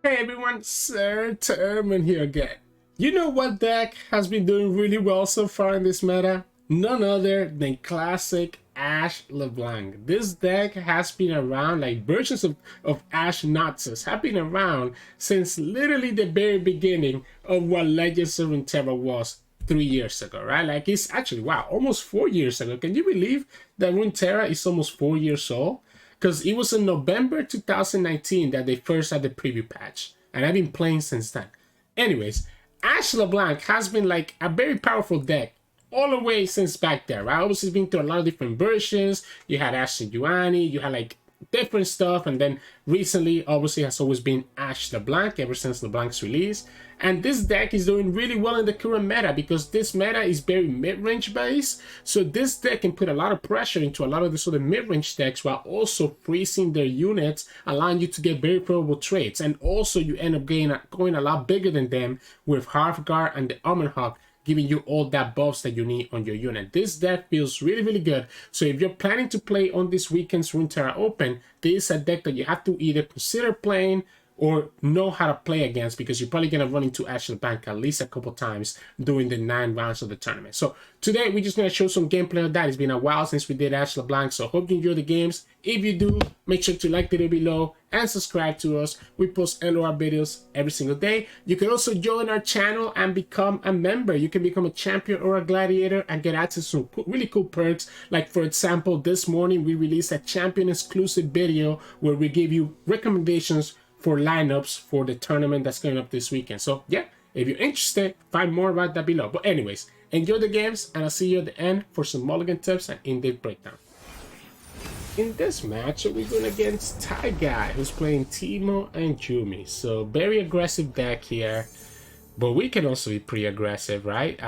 Hey everyone, Sirturmund here again. You know what deck has been doing really well so far in this meta? None other than classic Ashe LeBlanc. This deck has been around, like versions of Ashe Noxus have been around since literally the very beginning of what Legends of Runeterra was 3 years ago, right? Like it's actually, wow, almost 4 years ago. Can you believe that Runeterra is almost 4 years old? Because it was in November 2019 that they first had the preview patch, and I've been playing since then. Anyways, Ashe LeBlanc has been like a very powerful deck all the way since back there, right? Obviously, it's been through a lot of different versions. You had Ashe Yuumi, you had like different stuff, and then recently, obviously, has always been Ashe LeBlanc ever since LeBlanc's release. And this deck is doing really well in the current meta because this meta is very mid-range based. So this deck can put a lot of pressure into a lot of the sort of mid-range decks while also freezing their units, allowing you to get very favorable trades. And also you end up going a lot bigger than them with Halfguard and the Armorhawk, giving you all that buffs that you need on your unit. This deck feels really, really good. So if you're planning to play on this weekend's Runeterra Open, this is a deck that you have to either consider playing or know how to play against, because you're probably going to run into Ashe LeBlanc at least a couple times during the 9 rounds of the tournament. So today we're just going to show some gameplay of that. It's been a while since we did Ashe LeBlanc, so hope you enjoy the games. If you do, make sure to like the video below and subscribe to us. We post LOR videos every single day. You can also join our channel and become a member. You can become a champion or a gladiator and get access to some really cool perks. Like for example, this morning we released a champion exclusive video where we give you recommendations for lineups for the tournament that's coming up this weekend. So yeah, if you're interested, find more about that below. But anyways, enjoy the games, and I'll see you at the end for some mulligan tips and in-depth breakdown. In this match, we're going against Ty Guy, who's playing Teemo and Yuumi. So very aggressive deck here, but we can also be pretty aggressive, right?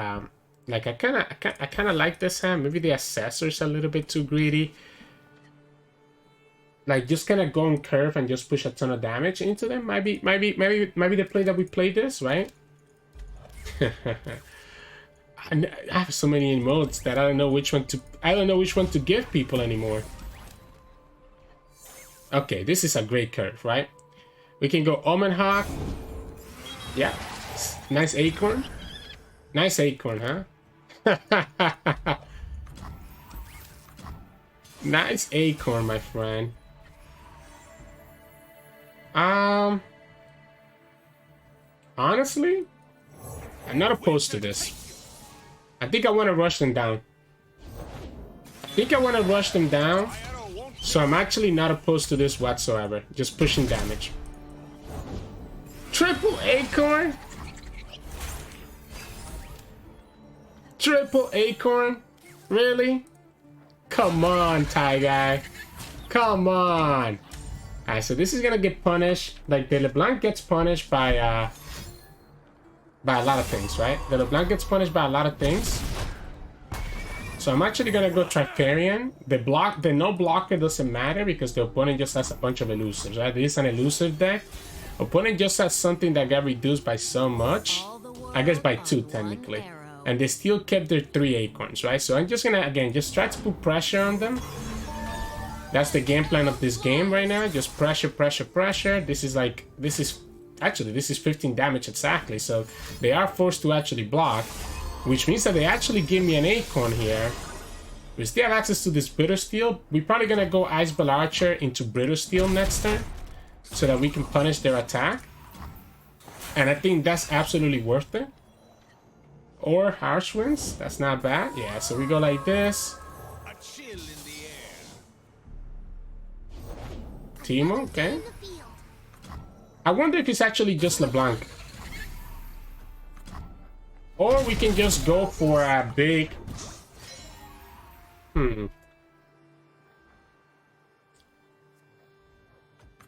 Like I kind of like this hand. Maybe the assessor's a little bit too greedy. Like just kind of go on curve and just push a ton of damage into them. Might be the play that we played this, right? I have so many emotes that I don't know which one to give people anymore. Okay, this is a great curve, right? We can go Omen Hawk. Yeah, nice acorn. Nice acorn, huh? Nice acorn, my friend. Honestly, I'm not opposed to this. I think I want to rush them down. So I'm actually not opposed to this whatsoever. Just pushing damage. Triple acorn? Triple acorn? Really? Come on, Ty Guy. Come on. Alright, so this is gonna get punished. Like the LeBlanc gets punished by a lot of things, right? The LeBlanc gets punished by a lot of things. So I'm actually gonna go Trifarian. The no blocker doesn't matter because the opponent just has a bunch of elusives, right? This is an elusive deck. Opponent just has something that got reduced by so much. I guess by 2 technically. And they still kept their 3 acorns, right? So I'm just gonna, again, just try to put pressure on them. That's the game plan of this game right now. Just pressure, pressure, pressure. This is 15 damage exactly. So they are forced to actually block, which means that they actually give me an acorn here. We still have access to this Brittle Steel. We're probably gonna go Ice Bell Archer into Brittle Steel next turn so that we can punish their attack. And I think that's absolutely worth it. Or Harsh Winds. That's not bad. Yeah, so we go like this. Teemo, okay. I wonder if it's actually just LeBlanc. Or we can just go for a big...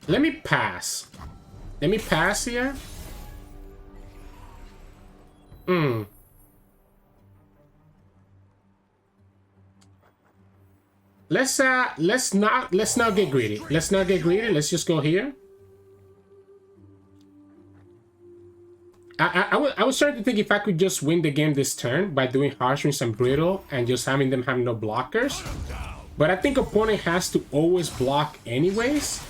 Let me pass. Let me pass here. Let's not get greedy. Let's not get greedy. Let's just go here. I was starting to think if I could just win the game this turn by doing Harsh Winds and Brittle and just having them have no blockers. But I think opponent has to always block anyways.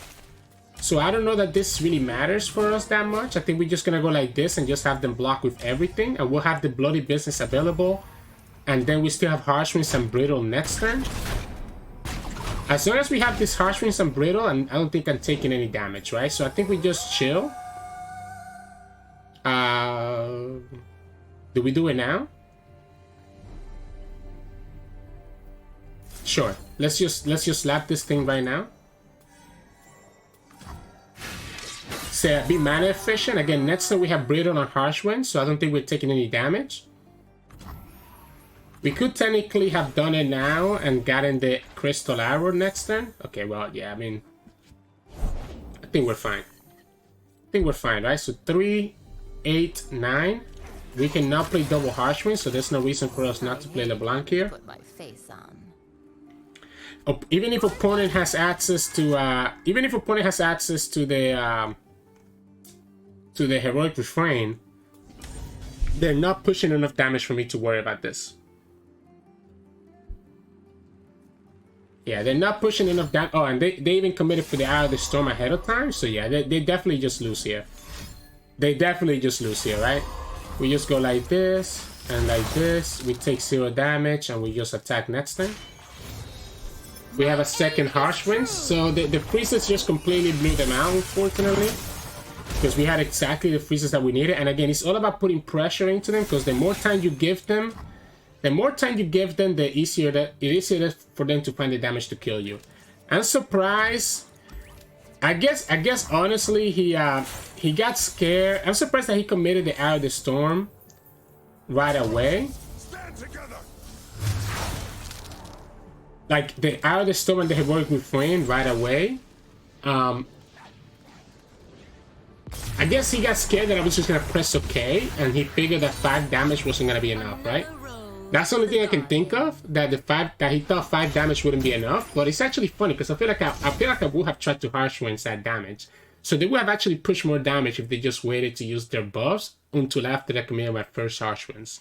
So I don't know that this really matters for us that much. I think we're just gonna go like this and just have them block with everything, and we'll have the Bloody Business available, and then we still have Harsh Winds and Brittle next turn. As long as we have this Harsh Winds and Brittle, and I don't think I'm taking any damage, right? So I think we just chill. Do we do it now? Sure. Let's just slap this thing right now. So be mana efficient. Again, next turn we have Brittle and Harsh Wind, so I don't think we're taking any damage. We could technically have done it now and gotten the Crystal Arrow next turn. Okay, well, yeah, I mean, I think we're fine. I think we're fine, right? So 3, 8, 9. We cannot play double Harsh Wind, so there's no reason for us not to play LeBlanc here. Put my face on. Even if opponent has access to, the Heroic Refrain, they're not pushing enough damage for me to worry about this. Yeah, they're not pushing enough damage. Oh, and they even committed for the Eye of the Storm ahead of time. So yeah, they definitely just lose here. They definitely just lose here, right? We just go like this and like this. We take 0 damage and we just attack next turn. We have a second Harsh Winds. So the freezes just completely blew them out, unfortunately. Because we had exactly the freezes that we needed. And again, it's all about putting pressure into them, because the more time you give them, the easier it is for them to find the damage to kill you. I'm surprised. I guess honestly he got scared. I'm surprised that he committed the Eye of the Storm right away. Stand together. Like the Eye of the Storm and the Heroic Refrain right away. I guess he got scared that I was just gonna press OK, and he figured that 5 damage wasn't gonna be enough, right? That's the only thing I can think of, that he thought 5 damage wouldn't be enough. But it's actually funny, because I feel like I would have tried to Harsh Winds that damage. So they would have actually pushed more damage if they just waited to use their buffs until after I committed my first Harsh Winds.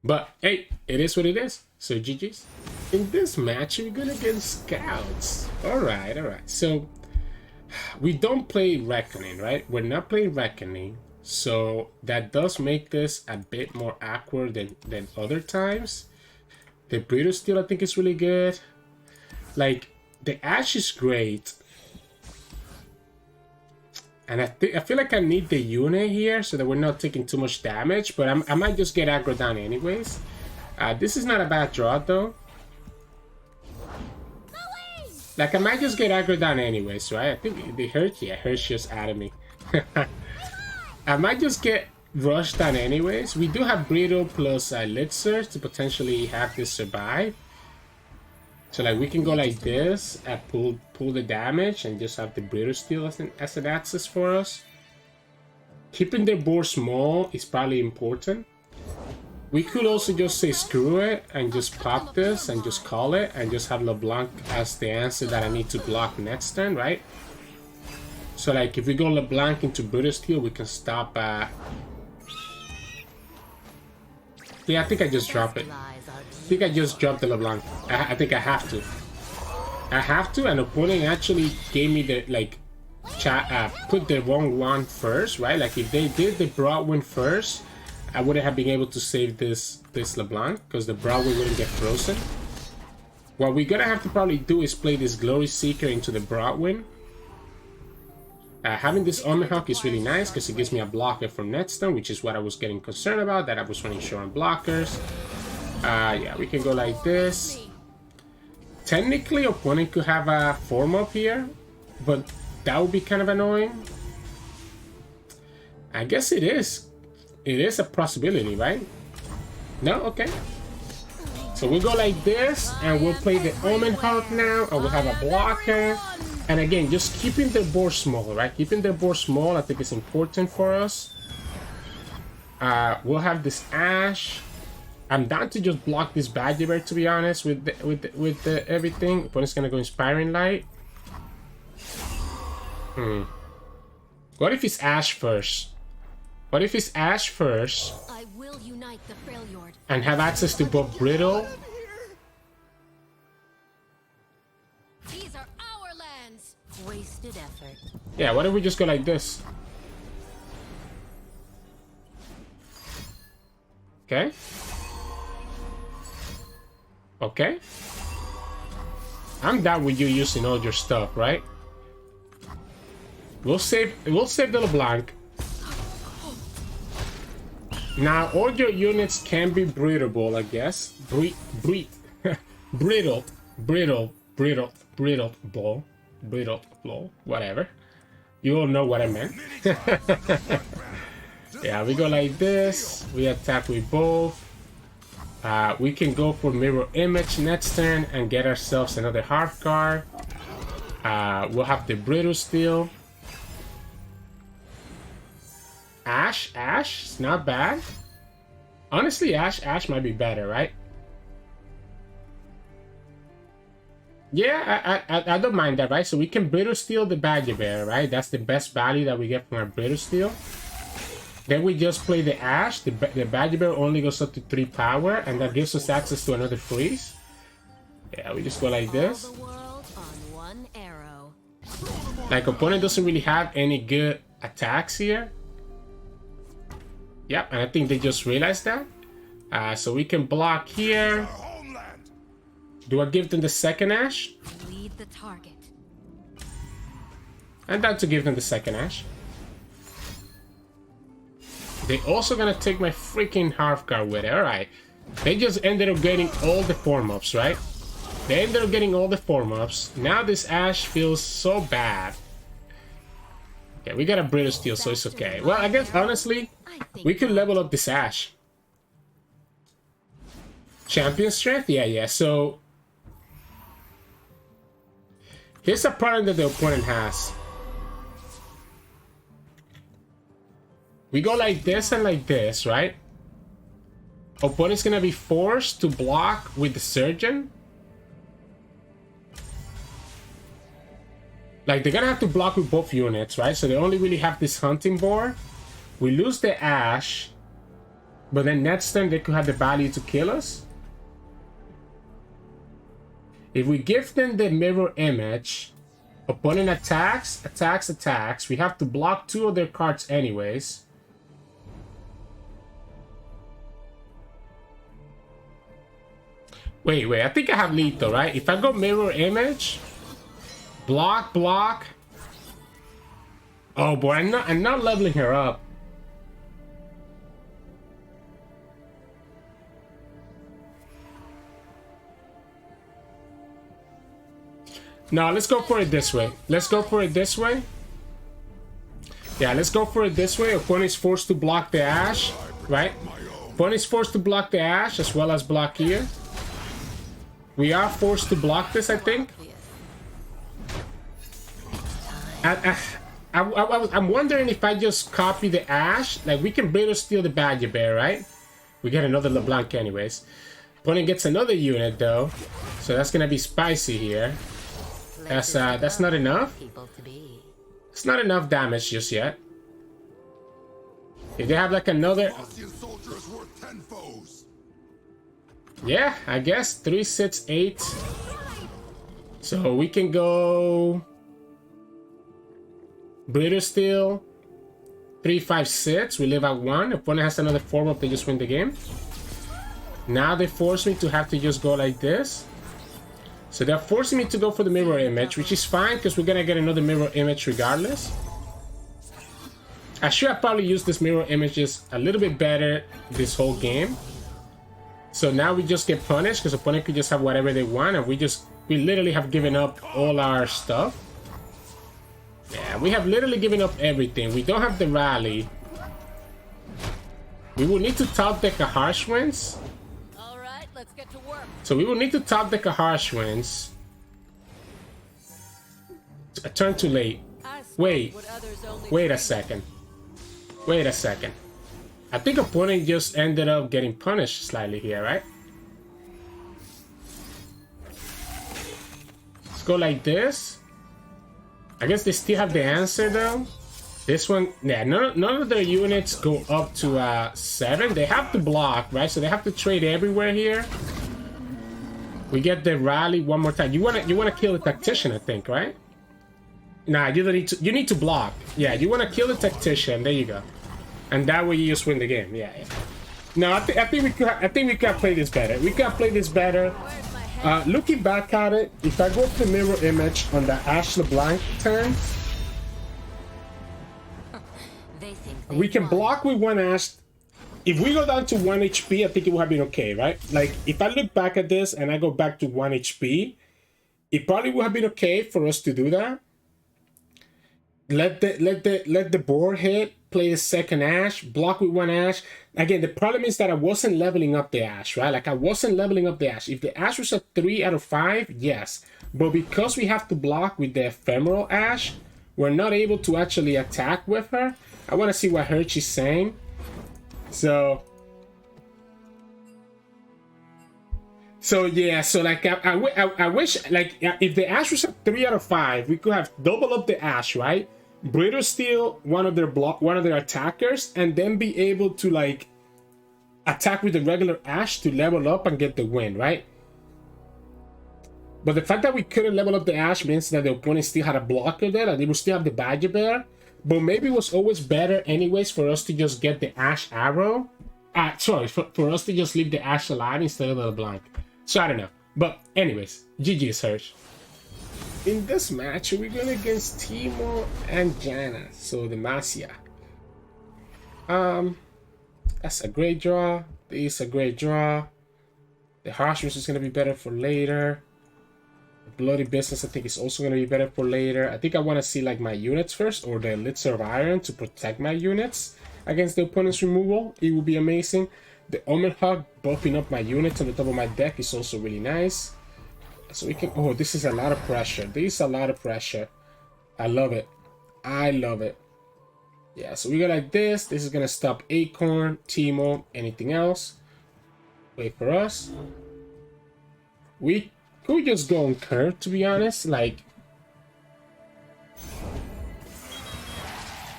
But hey, it is what it is. So GG's. In this match, we're gonna get Scouts. Alright. So we don't play Reckoning, right? We're not playing Reckoning. So that does make this a bit more awkward than other times. The Brittle Steel I think is really good. Like, the Ashe is great. And I feel like I need the Yune here so that we're not taking too much damage. But I might just get aggro down anyways. This is not a bad draw though. Like, I might just get aggro down anyways, right? I think they hurt. Yeah, hurts just out of me. I might just get rushed down anyways. We do have Brittle plus Elixir to potentially have this survive. So like we can go like this and pull the damage and just have the Brittle Steel as an access for us. Keeping their board small is probably important. We could also just say screw it and just pop this and just call it and just have LeBlanc as the answer that I need to block next turn, right? So like if we go LeBlanc into Brittle Steel, we can stop yeah, I think I just drop it. I think I just dropped the LeBlanc. I think I have to. I have to, and opponent actually gave me the, like, put the wrong one first, right? Like, if they did the Broadwind first, I wouldn't have been able to save this LeBlanc, because the Broadwind wouldn't get frozen. What we're gonna have to probably do is play this Glory Seeker into the Broadwind. Having this Omen Hawk is really nice, because it gives me a blocker from next turn, which is what I was getting concerned about, that I was running short on blockers. Yeah, we can go like this. Technically, opponent could have a form up here, but that would be kind of annoying. I guess it is. It is a possibility, right? No? Okay. So we'll go like this, and we'll play the Omen Hawk now, and we'll have a blocker. And again, just keeping the board small, right? Keeping the board small, I think is important for us. We'll have this Ashe. I'm down to just block this Badger Bear, to be honest, with the everything. Opponent's gonna go Inspiring Light. What if it's Ashe first? What if it's Ashe first? I will unite the Freljord. And have access to both Brittle. These are our lands. Wasted effort. effort. Yeah, what if we just go like this? Okay. Okay. I'm down with you using all your stuff, right? We'll save the LeBlanc. Now all your units can be breedable, I guess. Brittle, whatever. You all know what I meant. Yeah, we go like this. We attack with both. We can go for mirror image next turn and get ourselves another half card. We'll have the brittle steel. Ashe, it's not bad. Honestly, Ashe might be better, right? Yeah, I don't mind that, right? So we can brittle steel the Badger Bear, right? That's the best value that we get from our brittle steel. Then we just play the Ashe. The Badger Bear only goes up to 3 power, and that gives us access to another freeze. Yeah, we just go like this. Like, opponent doesn't really have any good attacks here. Yep, and I think they just realized that. So we can block here. Do I give them the second Ashe? Lead the target. I'm down to give them the second Ashe. They also gonna take my freaking half guard with it. Alright. They just ended up getting all the form-ups, right? They ended up getting all the form-ups. Now this Ashe feels so bad. Okay, we got a brittle steel, so it's okay. Well, I guess, honestly, we could level up this Ashe. Champion strength? Yeah. So, here's a problem that the opponent has. We go like this and like this, right? Opponent's gonna be forced to block with the Surgeon. Like, they're gonna have to block with both units, right? So they only really have this hunting boar. We lose the Ashe, but then next turn they could have the value to kill us. If we give them the mirror image, opponent attacks. We have to block 2 of their cards anyways. Wait, I think I have lethal, right? If I go mirror image, block. Oh boy, I'm not leveling her up. No, let's go for it this way. Yeah, let's go for it this way. Opponent's forced to block the Ashe, right? Opponent's forced to block the Ashe as well as block here. We are forced to block this, I think. I'm wondering if I just copy the Ashe. Like, we can brittle steal the Badger Bear, right? We get another LeBlanc anyways. Opponent gets another unit, though. So that's gonna be spicy here. That's not enough. It's not enough damage just yet. If they have like another... Yeah, I guess 3, 6, 8. So we can go Brittle Steel 3, 5, 6. We live at 1. Opponent has another 4-up, they just win the game. Now they force me to have to just go like this. So they're forcing me to go for the mirror image, which is fine because we're gonna get another mirror image regardless. I should have probably used this mirror images a little bit better this whole game. So now we just get punished because opponent could just have whatever they want, and we literally have given up all our stuff. Yeah, we have literally given up everything. We don't have the rally. We will need to top deck a Harsh Winds. Alright, let's get to work. So we will need to top deck a Harsh Winds. A turn too late. Wait a second. I think opponent just ended up getting punished slightly here, right? Let's go like this. I guess they still have the answer though. This one, yeah, none of their units go up to 7. They have to block, right? So they have to trade everywhere here. We get the rally one more time. You wanna kill the tactician, I think, right? Nah, you don't need to. You need to block. Yeah, you want to kill the tactician. There you go. And that way you just win the game. Yeah, yeah. No, I think we could. I think we can play this better. We can play this better. Looking back at it, if I go to the mirror image on the Ashe LeBlanc turn, we can block with one Ashe. If we go down to 1 HP, I think it would have been okay, right? Like, if I look back at this and I go back to 1 HP, it probably would have been okay for us to do that. Let the board hit, play the second Ashe, block with one Ashe. Again, the problem is that I wasn't leveling up the Ashe, right? Like, I wasn't leveling up the Ashe. If the Ashe was a 3 out of 5, yes. But because we have to block with the ephemeral Ashe, we're not able to actually attack with her. I want to see what Hershey's saying. So yeah, so like I wish, like, if the Ashe was a 3 out of 5, we could have doubled up the Ashe, right? Breeder steal one of their attackers, and then be able to like attack with the regular Ashe to level up and get the win, right? But the fact that we couldn't level up the Ashe means that the opponent still had a blocker there, and they would still have the Badger Bear. But maybe it was always better anyways for us to just get the Ashe arrow. For us to just leave the Ashe alive instead of the LeBlanc. So I don't know. But anyways, GG Serge. In this match, we're going against Teemo and Janna. So the Masia. That's a great draw. This is a great draw. The Harshness is going to be better for later. Bloody Business, I think, is also going to be better for later. I think I want to see like my units first, or the Elixir of Iron to protect my units against the opponent's removal. It would be amazing. The Omen Hug buffing up my units on the top of my deck is also really nice. So we can... Oh, this is a lot of pressure. This is a lot of pressure. I love it. I love it. Yeah, so we go like this. This is going to stop Acorn, Teemo, anything else. Wait for us. We could just go on curve, to be honest. Like,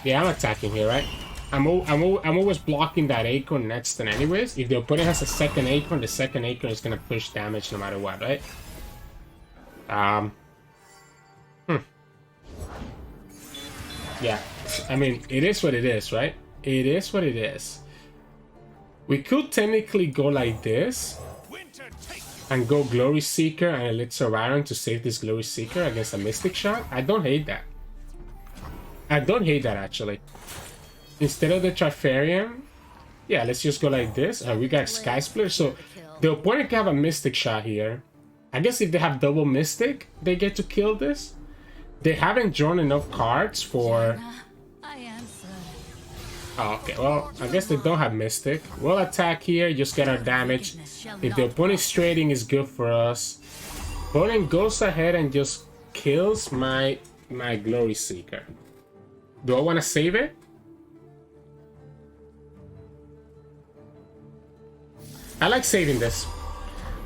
yeah, I'm attacking here, right? I'm always blocking that Acorn next turn anyways. If the opponent has a second Acorn, the second Acorn is gonna push damage no matter what, right? Yeah, I mean, it is what it is, right? It is what it is. We could technically go like this and go Glory Seeker and Elixir of Iron to save this Glory Seeker against a Mystic Shot. I don't hate that. I don't hate that, actually. Instead of the Trifarium, yeah, let's just go like this. We got Sky Splitter, so the opponent can have a Mystic Shot here. I guess if they have double Mystic, they get to kill this. They haven't drawn enough cards for... Oh, okay, well, I guess they don't have Mystic. We'll attack here, just get our damage. If the opponent's trading is good for us. Opponent goes ahead and just kills my Glory Seeker. Do I want to save it? I like saving this.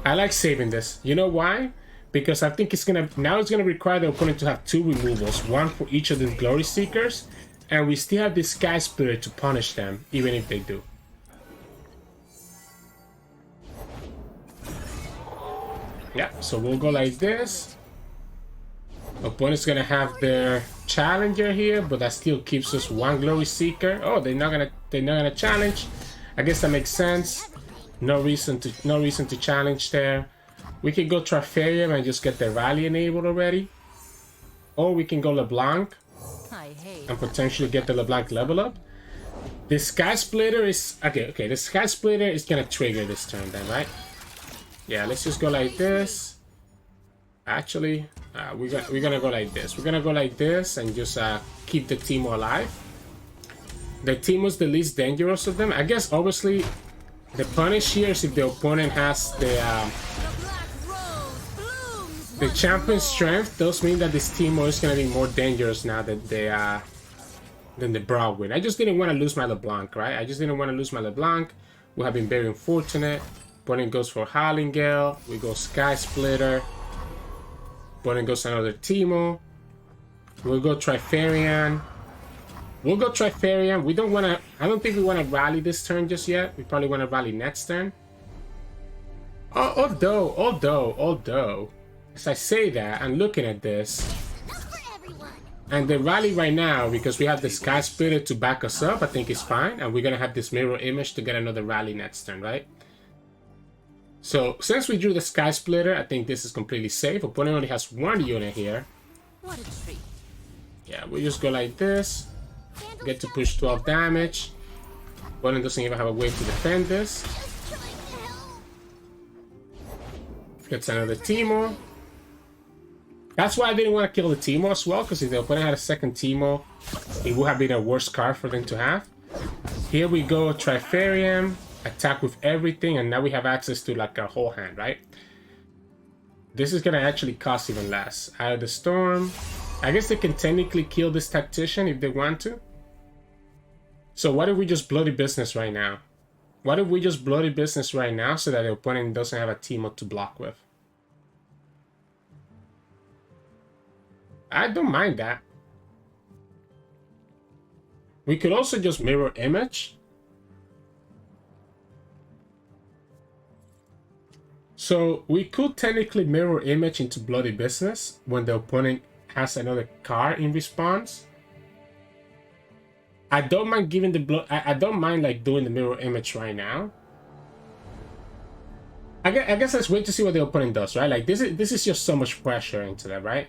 I like saving this. You know why? Because I think it's gonna require the opponent to have 2 removals, 1 for each of the Glory Seekers. And we still have this Sky Splitter to punish them, even if they do. Yeah, so we'll go like this. Opponent's gonna have their Challenger here, but that still keeps us 1 Glory Seeker. Oh, they're not gonna challenge. I guess that makes sense. No reason to challenge there. We can go Trifarium and just get the rally enabled already. Or we can go LeBlanc and potentially get the LeBlanc level up. The Sky Splitter is... Okay, the Sky Splitter is gonna trigger this turn then, right? Yeah, let's just go like this. Actually, we're gonna go like this. We're gonna go like this and just keep the Teemo alive. The Teemo's the least dangerous of them. I guess, obviously, the punish here is if the opponent has the champion strength. Does mean that this Teemo is gonna be more dangerous now that than the Broadwind. I just didn't want to lose my LeBlanc, right? I just didn't want to lose my LeBlanc. We have been very unfortunate. Opponent goes for Howling Gale. We go Sky Splitter. Opponent goes another Teemo. We'll go Trifarian. We'll go Trifarian. We don't want to... I don't think we want to rally this turn just yet. We probably want to rally next turn. Although, as I say that, I'm looking at this. And the rally right now, because we have the Sky Splitter to back us up, I think is fine. And we're going to have this mirror image to get another rally next turn, right? So since we drew the Sky Splitter, I think this is completely safe. Opponent only has one unit here. What a treat. Yeah, we just go like this. Get to push 12 damage. Opponent doesn't even have a way to defend this. Gets another Teemo. That's why I didn't want to kill the Teemo as well, because if the opponent had a second Teemo, it would have been a worse card for them to have. Here we go, Trifarium, attack with everything, and now we have access to like our whole hand, right? This is going to actually cost even less. Out of the Storm. I guess they can technically kill this Tactician if they want to. So what if we just bloody business right now? What if we just bloody business right now so that the opponent doesn't have a Teemo to block with? I don't mind that. We could also just mirror image. So we could technically mirror image into bloody business when the opponent has another card in response. I don't mind giving the blood. I don't mind like doing the mirror image right now. I guess let's wait to see what the opponent does, right? Like this is just so much pressure into that, right?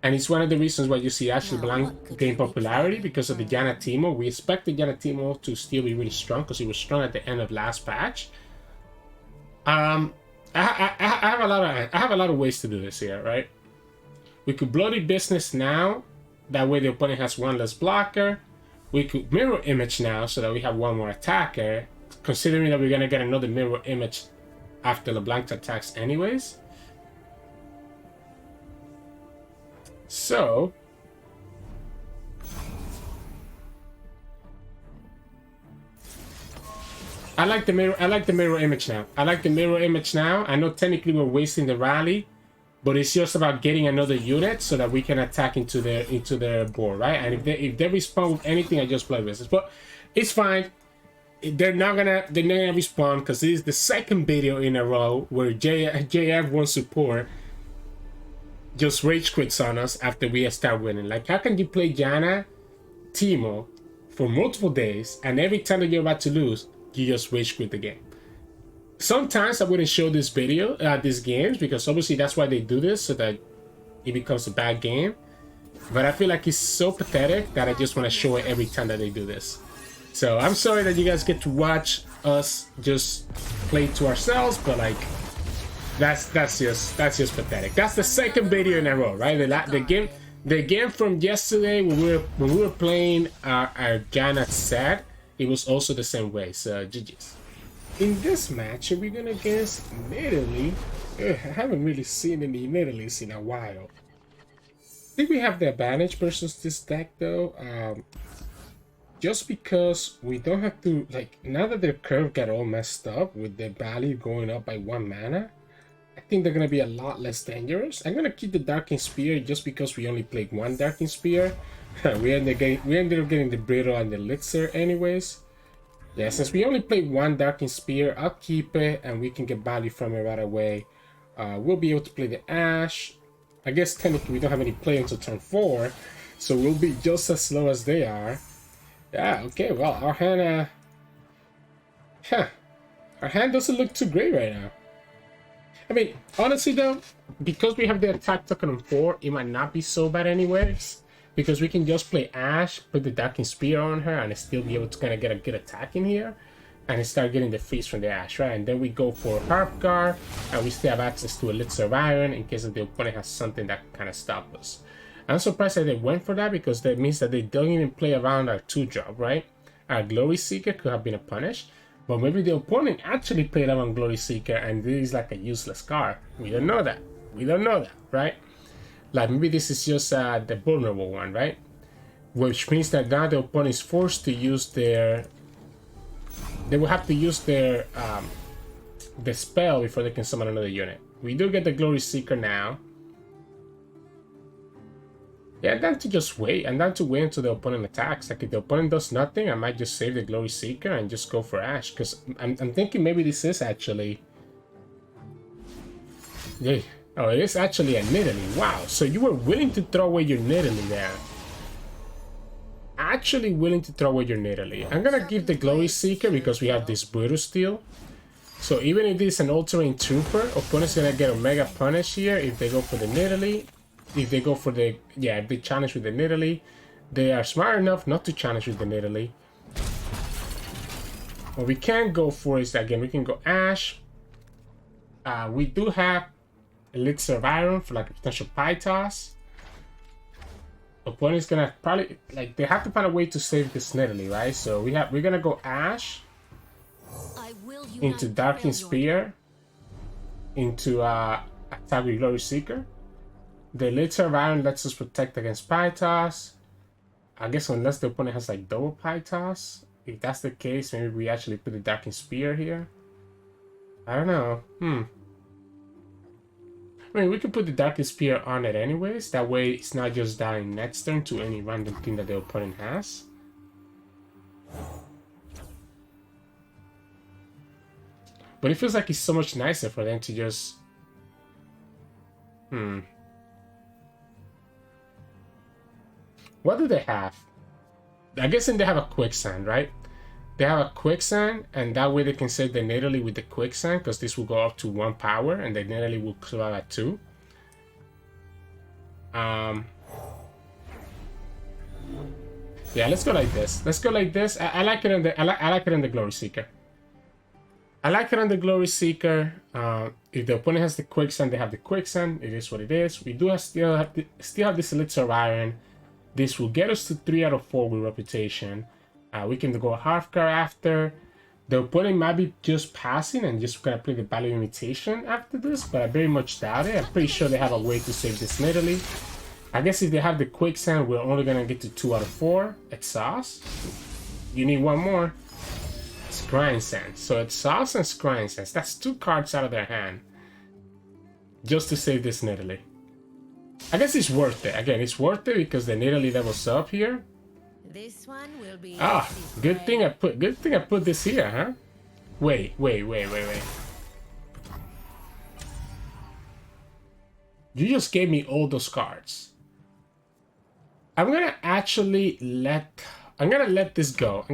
And it's one of the reasons why you see Ashe LeBlanc gain popularity because of the Janna Teemo. We expect the Janna Teemo to still be really strong because he was strong at the end of last patch. I have a lot of ways to do this here, right? We could bloody business now. That way the opponent has one less blocker. We could mirror image now so that we have one more attacker. Considering that we're gonna get another mirror image after LeBlanc attacks anyways. So I like the mirror image now. I know technically we're wasting the rally, but it's just about getting another unit so that we can attack into their board, right? And if they respond with anything, I just play business. But it's fine. They're not gonna respond because this is the second video in a row where JF1 support just rage quits on us after we start winning. Like, how can you play Janna, Teemo for multiple days, and every time that you're about to lose, you just rage quit the game? Sometimes I wouldn't show this video, these games, because obviously that's why they do this, so that it becomes a bad game. But I feel like it's so pathetic that I just want to show it every time that they do this. So I'm sorry that you guys get to watch us just play to ourselves, but like that's just pathetic. That's the second video in a row, right? The game from yesterday when we were playing our Janna set, it was also the same way. So GG's. In this match, we're going against Nidalee. I haven't really seen any Nidalees in a while. I think we have the advantage versus this deck though. Just because we don't have to, like, now that their curve got all messed up with the value going up by 1 mana, I think they're going to be a lot less dangerous. I'm going to keep the Darking Spear just because we only played 1 Darking Spear. we ended up getting the Brittle and the Elixir anyways. Yeah, since we only played 1 Darking Spear, I'll keep it and we can get value from it right away. We'll be able to play the Ashe. I guess technically we don't have any play until turn 4, so we'll be just as slow as they are. Yeah, okay, well, our hand, our hand doesn't look too great right now. I mean, honestly though, because we have the attack token on 4, it might not be so bad anyways. Because we can just play Ashe, put the Darking Spear on her, and still be able to kind of get a good attack in here. And start getting the feast from the Ashe, right? And then we go for Harp Guard, and we still have access to Elixir of Iron in case the opponent has something that can kind of stop us. I'm surprised that they went for that, because that means that they don't even play around our 2-drop, right? Our Glory Seeker could have been a punish, but maybe the opponent actually played around Glory Seeker, and this is like a useless card. We don't know that. We don't know that, right? Like, maybe this is just the vulnerable one, right? Which means that now the opponent is forced to use their... They will have to use their the spell before they can summon another unit. We do get the Glory Seeker now. Yeah, I'm down to just wait. I'm down to wait until the opponent attacks. Like, if the opponent does nothing, I might just save the Glory Seeker and just go for Ashe. Because I'm thinking maybe this is actually... Yeah, Oh, it is actually a Nidalee. Wow, so you were willing to throw away your Nidalee there. Actually willing to throw away your Nidalee. I'm gonna give the Glory Seeker because we have this Brutal Steel. So even if this is an all-terrain trooper, opponent's gonna get a mega punish here if they go for the Nidalee. If they go for the, yeah, if they challenge with the Nidalee, they are smart enough not to challenge with the Nidalee. What we can go for is, again, we can go Ashe. We do have Elixir of Iron for like a potential pie toss. Opponent's gonna probably, like, they have to find a way to save this Nidalee, right? So we're gonna go Ashe into Darkening Spear, into attack with Glory Seeker. The Elixir of Iron lets us protect against pie toss. I guess unless the opponent has like double pie toss. If that's the case, maybe we actually put the Darkening Spear here. I don't know. I mean, we could put the Darkening Spear on it anyways. That way, it's not just dying next turn to any random thing that the opponent has. But it feels like it's so much nicer for them to just... What do they have? I guess they have a Quicksand, right? They have a Quicksand, and that way they can save the Nidalee with the Quicksand, because this will go up to 1 power, and the Nidalee will survive at 2. Yeah, let's go like this. Let's go like this. I like it on the I like it on the Glory Seeker. I like it on the Glory Seeker. If the opponent has the Quicksand, they have the Quicksand. It is what it is. We do still have this Elixir of Iron. This will get us to 3 out of 4 with Reputation. We can go Halfcar after. The opponent might be just passing and just gonna play the Value Imitation after this, but I very much doubt it. I'm pretty sure they have a way to save this Nidalee. I guess if they have the Quicksand, we're only gonna get to 2 out of 4. Exhaust. You need one more. Scrying Sands. So Exhaust and Scrying Sands. That's 2 cards out of their hand. Just to save this Nidalee. I guess it's worth it. Again, it's worth it because the Nidalee levels up here. This one will be good thing I put this here, huh? Wait. You just gave me all those cards. I'm gonna let this go.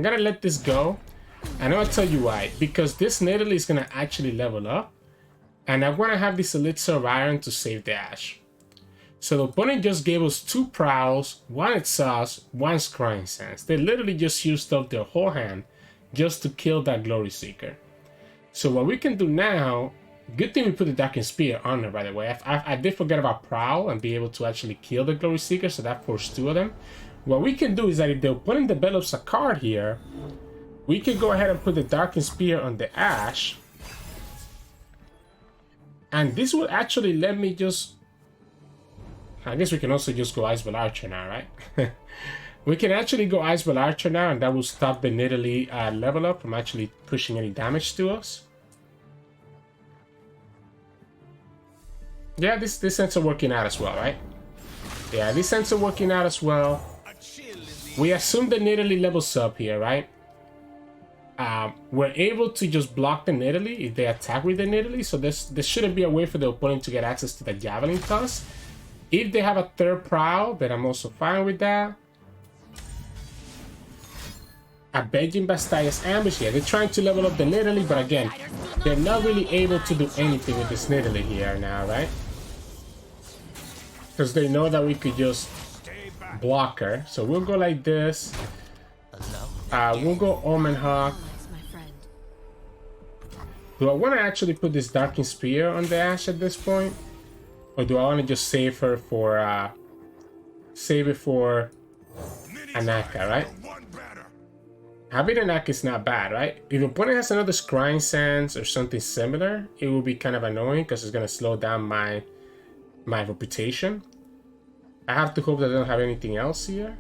And I'll tell you why. Because this Nidalee is gonna actually level up. And I wanna have this Elixir of Iron to save the Ashe. So the opponent just gave us 2 Prowls, 1 Exhaust, 1 Scrying Sands. They literally just used up their whole hand just to kill that Glory Seeker. So what we can do now, good thing we put the Darkening Spear on there, by the way. I did forget about Prowl and be able to actually kill the Glory Seeker, so that forced 2 of them. What we can do is that if the opponent develops a card here, we can go ahead and put the Darkening Spear on the Ashe. And this will actually let me just... I guess we can also just go Iceball Archer now, right? We can actually go Iceball Archer now, and that will stop the Nidalee level up from actually pushing any damage to us. Yeah, this ends up working out as well, right? Yeah, this ends up working out as well. We assume the Nidalee levels up here, right? We're able to just block the Nidalee if they attack with the Nidalee, so there shouldn't be a way for the opponent to get access to the Javelin Toss. If they have a 3rd Prowl, then I'm also fine with that. A Benjamin Bastia's Ambush. Yeah, they're trying to level up the Nidalee, but again, they're not really able to do anything with this Nidalee here now, right? Because they know that we could just block her. So we'll go like this. We'll go Omen Hawk. Do I want to actually put this Darkening Spear on the Ashe at this point? Or do I want to just save her for, save it for Anaka, right? Having Anaka is not bad, right? If the opponent has another Scrying Sands or something similar, it will be kind of annoying because it's going to slow down my reputation. I have to hope that I don't have anything else here.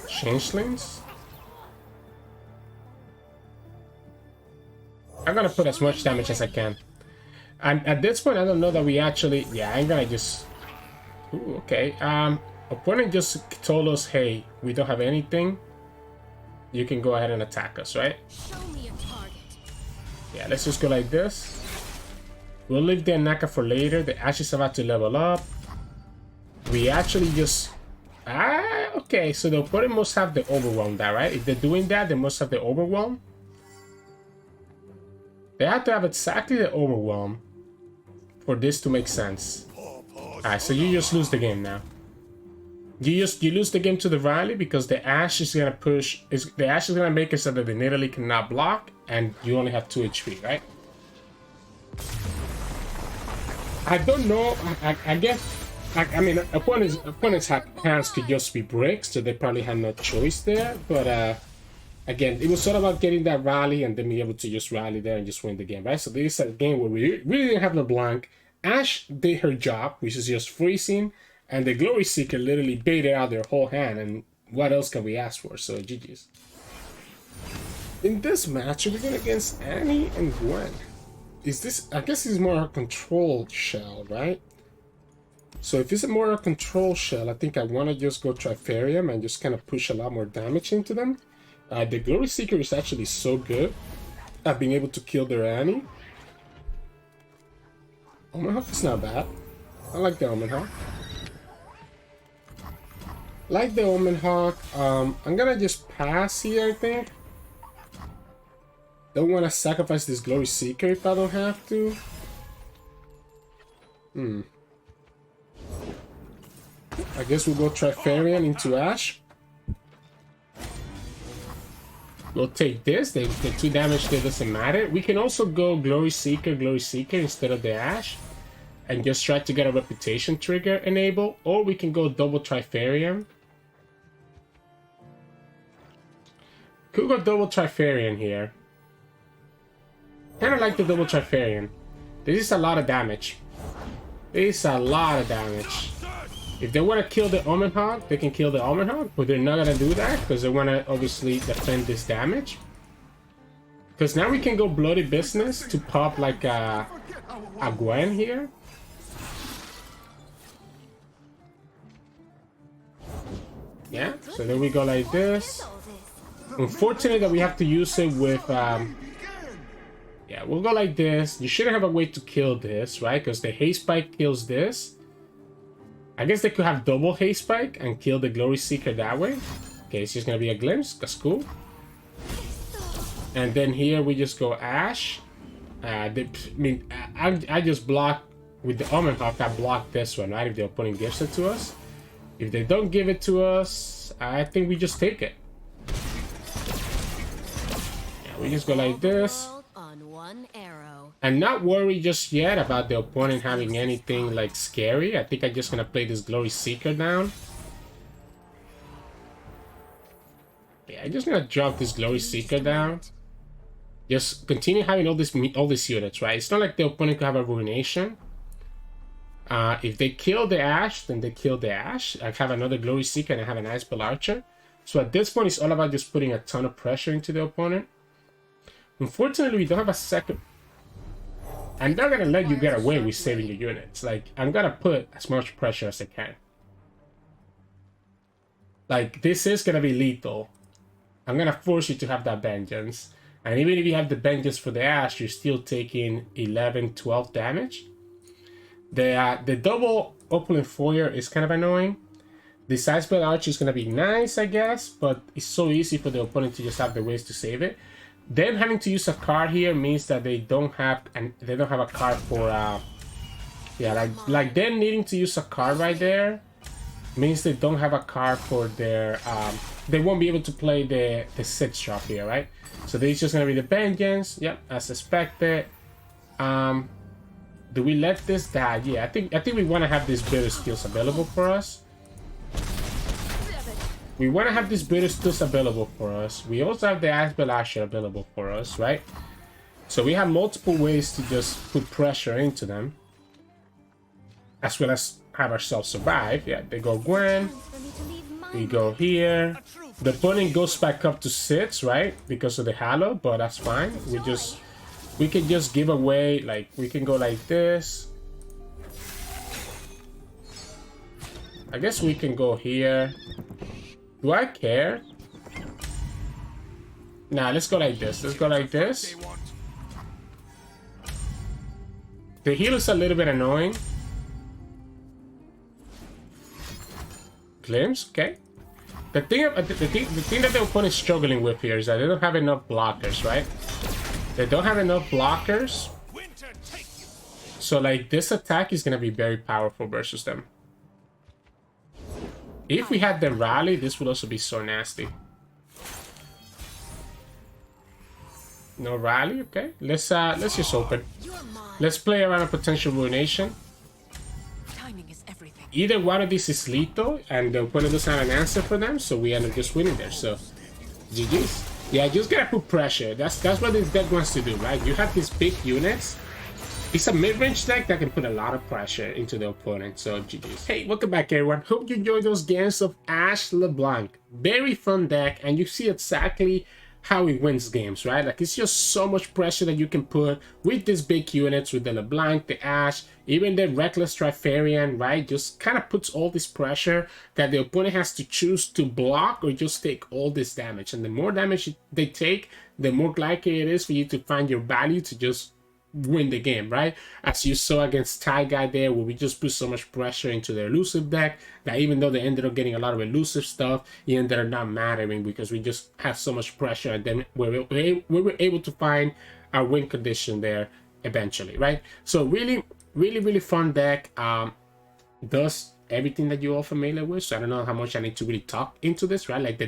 Changelings? I'm gonna put as much damage as I can. And at this point, I don't know that we actually... Yeah, I'm gonna just... Ooh, okay. Opponent just told us, hey, we don't have anything. You can go ahead and attack us, right? Show me a target. Yeah, let's just go like this. We'll leave the Naka for later. The Ashe is about to level up. We actually just... okay, so the opponent must have the Overwhelm that, right? If they're doing that, they must have the Overwhelm. They have to have exactly the Overwhelm for this to make sense. Alright, so you just lose the game now. You lose the game to the Riley because the Ashe is gonna push... the Ashe is gonna make it so that the Nidalee cannot block, and you only have 2 HP, right? I don't know. I guess. I mean, opponents had hands to just be bricks, so they probably had no choice there. But again, it was sort of about getting that rally and then being able to just rally there and just win the game, right? So this is a game where we really didn't have LeBlanc. Ashe did her job, which is just freezing, and the Glory Seeker literally baited out their whole hand. And what else can we ask for? So GG's. In this match, we're going against Annie and Gwen. Is this, I guess it's more a control shell, right? So if it's a more a control shell, I think I want to just go Trifarium and just kind of push a lot more damage into them. The Glory Seeker is actually so good at being able to kill their Annie. Omen Hawk is not bad. I like the Omen Hawk. Like the Omen Hawk. I'm gonna just pass here, I think. Don't want to sacrifice this Glory Seeker if I don't have to. I guess we'll go Trifarian into Ashe. We'll take this. The 2 damage there doesn't matter. We can also go Glory Seeker instead of the Ashe. And just try to get a Reputation trigger enable. Or we can go double Trifarian. Could go double Trifarian here. Kind of like the double Trifarian. This is a lot of damage. This is a lot of damage. If they want to kill the Omen Hawk, they can kill the Omen Hawk, but they're not going to do that because they want to obviously defend this damage. Because now we can go Bloody Business to pop like a Gwen here. Yeah, so then we go like this. Unfortunately that we have to use it with... yeah, we'll go like this. You shouldn't have a way to kill this, right? Because the Haste Spike kills this. I guess they could have double Haste Spike and kill the Glory Seeker that way. Okay, it's just going to be a glimpse. That's cool. And then here we just go Ashe. I just block with the Omen Hawk. I block this one, right? If the opponent gives it to us. If they don't give it to us, I think we just take it. Yeah, we just go like this. And not worry just yet about the opponent having anything like scary. I think I'm just gonna play this Glory Seeker down. Yeah, I'm just gonna drop this Glory Seeker down. Just continue having all these units, right? It's not like the opponent could have a Ruination. If they kill the Ashe, then they kill the Ashe. I have another Glory Seeker and I have an Ice Bell Archer. So at this point, it's all about just putting a ton of pressure into the opponent. Unfortunately, we don't have a second. I'm not gonna let you get away with saving your units. Like, I'm gonna put as much pressure as I can. Like, this is gonna be lethal. I'm gonna force you to have that Vengeance. And even if you have the Vengeance for the Ashe, you're still taking 11, 12 damage. The double Opulent Foyer is kind of annoying. The Ice Bell Archer is gonna be nice, I guess, but it's so easy for the opponent to just have the ways to save it. Them having to use a card here means that they don't have a card for yeah, like them needing to use a card right there means they don't have a card for their they won't be able to play the 6 drop here, right? So this is just gonna be the Vengeance. Yep, as expected. Do we let this die? Yeah, I think we want to have these bitter skills available for us. We want to have these bitter skills available for us. We also have the Ice Bell Archer available for us, right? So we have multiple ways to just put pressure into them, as well as have ourselves survive. Yeah, they go Gwen. We go here. The opponent goes back up to 6, right? Because of the Halo, but that's fine. We can just give away, like, we can go like this. I guess we can go here. Do I care? Nah, let's go like this. Let's go like this. The heal is a little bit annoying. Glimpse, okay. The thing that the opponent is struggling with here is that they don't have enough blockers, right? They don't have enough blockers. So like this attack is gonna be very powerful versus them. If we had the rally, this would also be so nasty. No rally, okay. Let's just open. Let's play around a potential ruination. Either one of these is lethal, and the opponent doesn't have an answer for them, so we end up just winning there. So, GG's. Yeah, just gotta put pressure. That's what this deck wants to do, right? You have these big units. It's a mid-range deck that can put a lot of pressure into the opponent, so GG's. Hey, welcome back everyone. Hope you enjoyed those games of Ashe LeBlanc. Very fun deck, and you see exactly how he wins games, right? Like, it's just so much pressure that you can put with these big units, with the LeBlanc, the Ashe, even the Reckless Trifarian, right? Just kind of puts all this pressure that the opponent has to choose to block or just take all this damage. And the more damage they take, the more likely it is for you to find your value to just win the game, right? As you saw against Ty Guy there, where we just put so much pressure into their elusive deck that even though they ended up getting a lot of elusive stuff, it ended up not mattering because we just had so much pressure, and then we were able to find our win condition there eventually, right? So really fun deck. Does everything that you're all familiar with, so I don't know how much I need to really talk into this, right? Like the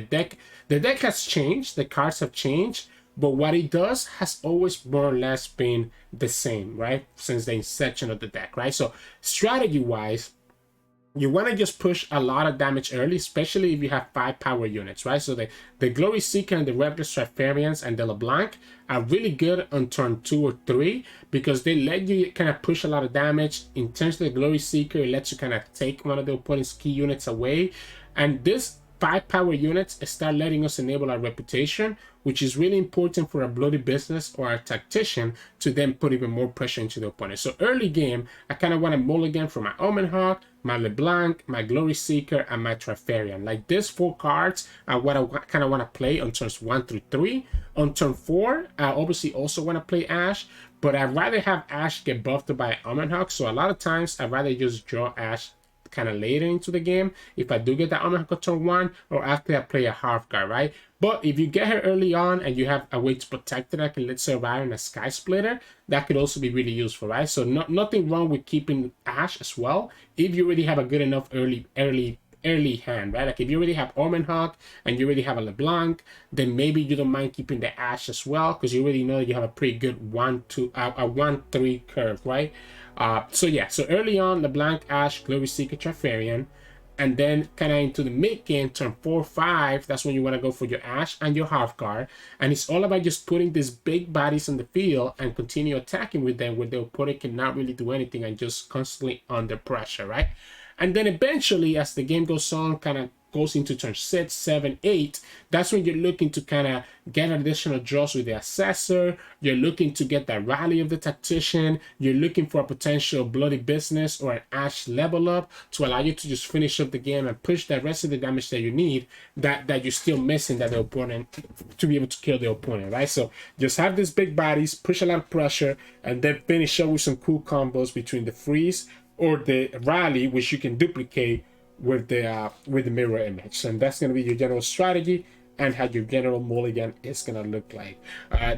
deck has changed, the cards have changed, but what it does has always more or less been the same, right? Since the inception of the deck, right? So strategy-wise, you want to just push a lot of damage early, especially if you have 5 power units, right? So the Glory Seeker and the Reckless Trifarians and the LeBlanc are really good on turn 2 or 3 because they let you kind of push a lot of damage. In terms of the Glory Seeker, it lets you kind of take one of the opponent's key units away. And this 5 power units start letting us enable our reputation, which is really important for a bloody business or a tactician to then put even more pressure into the opponent. So early game, I kind of want to mulligan for my Omen Hawk, my LeBlanc, my Glory Seeker, and my Trifarian. Like these 4 cards are what I kind of want to play on turns 1 through 3. On turn 4, I obviously also want to play Ashe, but I'd rather have Ashe get buffed by Omen Hawk. So a lot of times, I'd rather just draw Ashe kind of later into the game if I do get that Omen Hawk turn 1 or after I play a Hearthguard, right? But if you get her early on and you have a way to protect it, like a Let's Survive and a Sky Splitter, that could also be really useful, right? So nothing wrong with keeping Ashe as well if you already have a good enough early hand, right? Like if you already have Omen Hawk and you already have a LeBlanc, then maybe you don't mind keeping the Ashe as well because you already know that you have a pretty good 1-3 curve, right? So yeah, so early on, LeBlanc, Ashe, Glory Seeker, Trifarian, and then kind of into the mid game, turn 4-5, that's when you want to go for your Ashe and your Hearthguard, and it's all about just putting these big bodies on the field and continue attacking with them where the opponent cannot really do anything and just constantly under pressure, right? And then eventually, as the game goes on, kind of goes into turn 6, 7, 8, that's when you're looking to kind of get additional draws with the Assessor, you're looking to get that rally of the Tactician, you're looking for a potential Bloody Business or an Ashe level up to allow you to just finish up the game and push the rest of the damage that you need, that you're still missing, that the opponent, to be able to kill the opponent, right? So just have these big bodies, push a lot of pressure, and then finish up with some cool combos between the freeze or the rally, which you can duplicate with the mirror image. And that's going to be your general strategy and how your general mulligan is going to look like.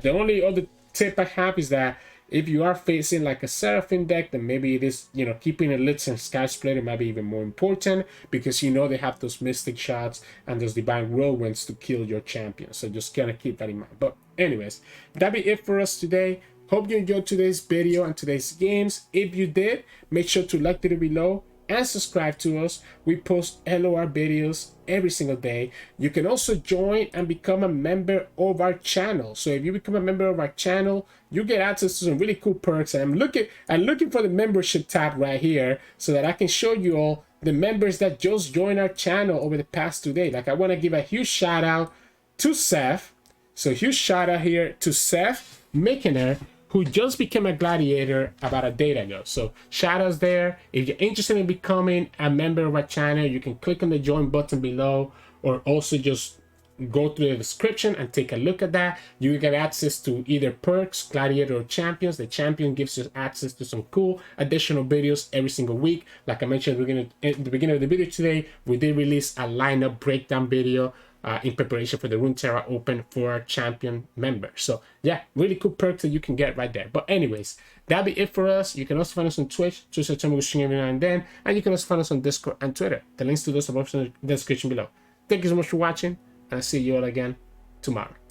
The only other tip I have is that if you are facing like a Seraphim deck, then maybe it is, you know, keeping a Lich and Sky Splitter might be even more important because you know they have those Mystic Shots and those Divine Whirlwinds to kill your champion. So just kind of keep that in mind. But anyways, that'll be it for us today. Hope you enjoyed today's video and today's games. If you did, make sure to like the video below and subscribe to us. We post LOR videos every single day. You can also join and become a member of our channel. So if you become a member of our channel, you get access to some really cool perks. And I'm looking for the membership tab right here so that I can show you all the members that just joined our channel over the past 2 days. Like, I want to give a huge shout out to Seth. So huge shout out here to Seth Michener, who just became a Gladiator about a day ago. So shout outs there. If you're interested in becoming a member of our channel, you can click on the join button below, or also just go through the description and take a look at that. You get access to either perks, Gladiator, or Champions. The Champion gives you access to some cool additional videos every single week. Like I mentioned at the beginning of the video today, we did release a lineup breakdown video in preparation for the Runeterra Open for Champion members. So yeah, really cool perks that you can get right there. But anyways, that'll be it for us. You can also find us on Twitch. Sirturmund will stream every now and then. And you can also find us on Discord and Twitter. The links to those are in the description below. Thank you so much for watching, and I'll see you all again tomorrow.